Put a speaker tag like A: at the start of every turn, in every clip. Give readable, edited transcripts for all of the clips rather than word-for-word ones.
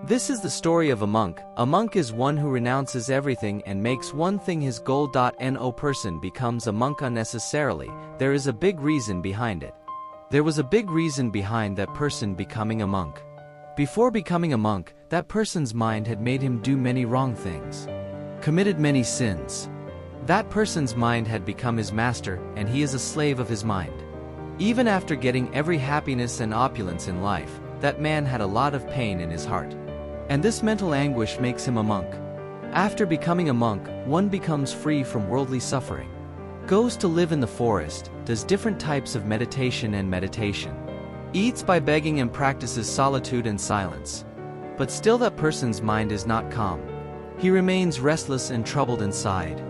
A: This is the story of a monk. A monk is one who renounces everything and makes one thing his goal. No person becomes a monk unnecessarily. There is a big reason behind it. There was a big reason behind that person becoming a monk. Before becoming a monk, that person's mind had made him do many wrong things, committed many sins. That person's mind had become his master, and he is a slave of his mind. Even after getting every happiness and opulence in life, that man had a lot of pain in his heart. And this mental anguish makes him a monk. After becoming a monk, one becomes free from worldly suffering, goes to live in the forest, does different types of meditation, eats by begging and practices solitude and silence. But still that person's mind is not calm. He remains restless and troubled inside.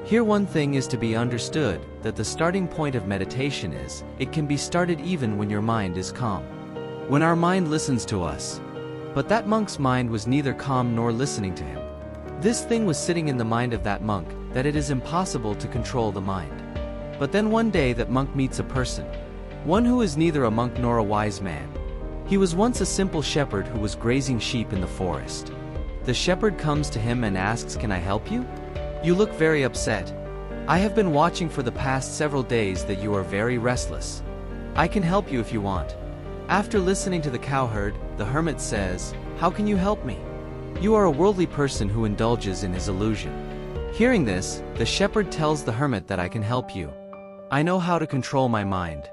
A: Here one thing is to be understood, that the starting point of meditation is, it can be started even when your mind is calm, when our mind listens to us. But that monk's mind was neither calm nor listening to him. This thing was sitting in the mind of that monk, that it is impossible to control the mind. But then one day that monk meets a person, one who is neither a monk nor a wise man. He was once a simple shepherd who was grazing sheep in the forest. The shepherd comes to him and asks, "Can I help you? You look very upset. I have been watching for the past several days that you are very restless. I can help you if you want." After listening to the cowherd, the hermit says, "How can you help me? You are a worldly person who indulges in his illusion." Hearing this, the shepherd tells the hermit that I can help you. I know how to control my mind.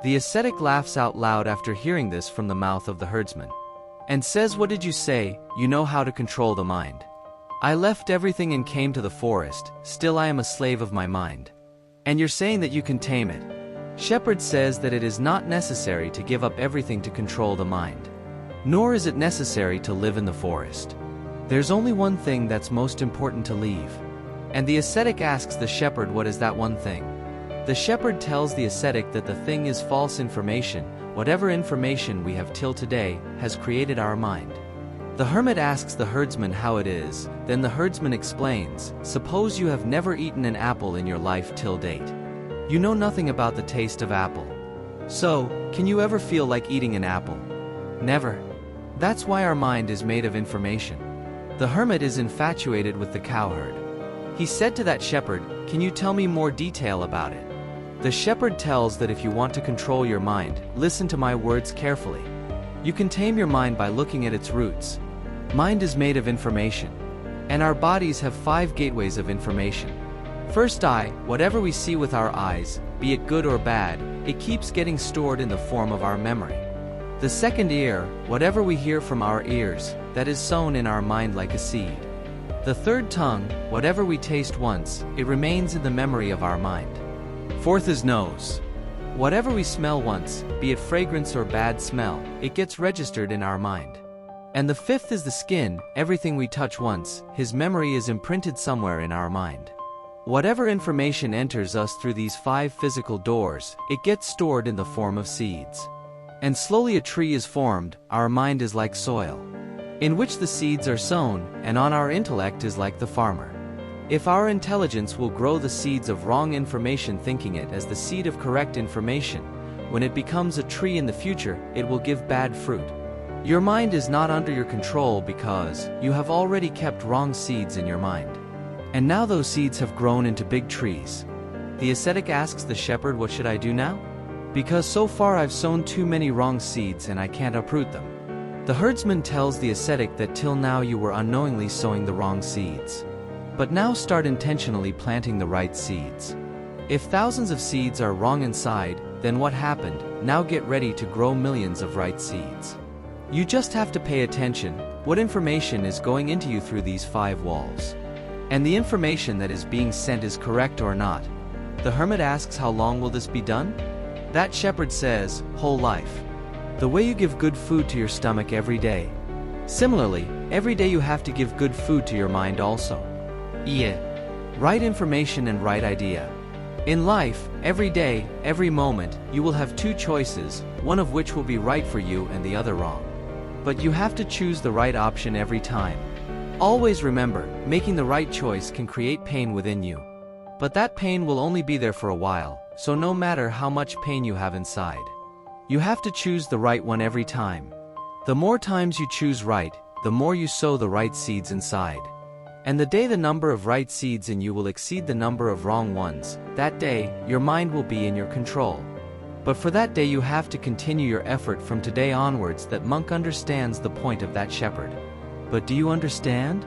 A: The ascetic laughs out loud after hearing this from the mouth of the herdsman, and says, "What did you say? You know how to control the mind. I left everything and came to the forest, still I am a slave of my mind. And you're saying that you can tame it." Shepherd says that it is not necessary to give up everything to control the mind. Nor is it necessary to live in the forest. There's only one thing that's most important to leave. And the ascetic asks the shepherd, "What is that one thing?" The shepherd tells the ascetic that the thing is false information. Whatever information we have till today has created our mind. The hermit asks the herdsman how it is. Then the herdsman explains, "Suppose you have never eaten an apple in your life till date. You know nothing about the taste of apple. So, can you ever feel like eating an apple? Never. That's why our mind is made of information." The hermit is infatuated with the cowherd. He said to that shepherd, "Can you tell me more detail about it?" The shepherd tells that if you want to control your mind, listen to my words carefully. You can tame your mind by looking at its roots. Mind is made of information. And our bodies have 5 gateways of information. First eye, whatever we see with our eyes, be it good or bad, it keeps getting stored in the form of our memory. The second ear, whatever we hear from our ears, that is sown in our mind like a seed. The third tongue, whatever we taste once, it remains in the memory of our mind. Fourth is nose. Whatever we smell once, be it fragrance or bad smell, it gets registered in our mind. And the fifth is the skin, everything we touch once, his memory is imprinted somewhere in our mind. Whatever information enters us through these 5 physical doors, it gets stored in the form of seeds. And slowly a tree is formed. Our mind is like soil, in which the seeds are sown, and on our intellect is like the farmer. If our intelligence will grow the seeds of wrong information thinking it as the seed of correct information, when it becomes a tree in the future, it will give bad fruit. Your mind is not under your control because you have already kept wrong seeds in your mind. And now those seeds have grown into big trees. The ascetic asks the shepherd, "What should I do now? Because so far I've sown too many wrong seeds and I can't uproot them." The herdsman tells the ascetic that till now you were unknowingly sowing the wrong seeds. But now start intentionally planting the right seeds. If thousands of seeds are wrong inside, then what happened? Now get ready to grow millions of right seeds. You just have to pay attention, what information is going into you through these 5 walls. And the information that is being sent is correct or not. The hermit asks, "How long will this be done?" That shepherd says, "Whole life. The way you give good food to your stomach every day. Similarly, every day you have to give good food to your mind also. Yeah. Right information and right idea. In life, every day, every moment, you will have 2 choices, one of which will be right for you and the other wrong. But you have to choose the right option every time. Always remember, making the right choice can create pain within you. But that pain will only be there for a while, so no matter how much pain you have inside, you have to choose the right one every time. The more times you choose right, the more you sow the right seeds inside. And the day the number of right seeds in you will exceed the number of wrong ones, that day, your mind will be in your control. But for that day you have to continue your effort from today onwards. That monk understands the point of that shepherd. But do you understand?